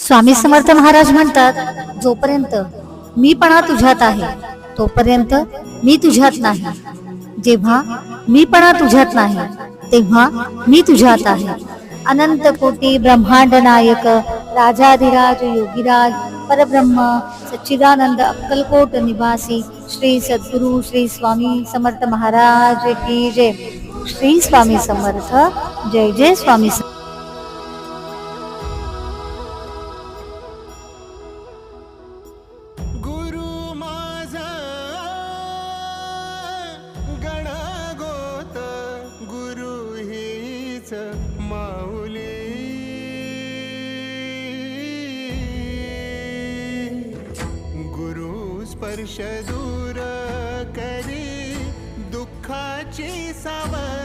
स्वामी समर्थ महाराज म्हणतात, जोपर्यंत मीपणा तुझ्यात आहे तोपर्यंत मी तुझ्यात नाही. जेव्हा मीपणा तुझ्यात नाही तेव्हा मी तुझ्यात आहे. अनंत कोटी ब्रह्मांड नायक राजाधिराज योगीराज परब्रह्म सच्चिदानंद अक्कलकोट निवासी श्री सद्गुरु श्री स्वामी समर्थ महाराज की जय. श्री स्वामी समर्थ. जय जय स्वामी समर्थ. माऊली गुरु स्पर्श दूर करी दुःखाची सावली.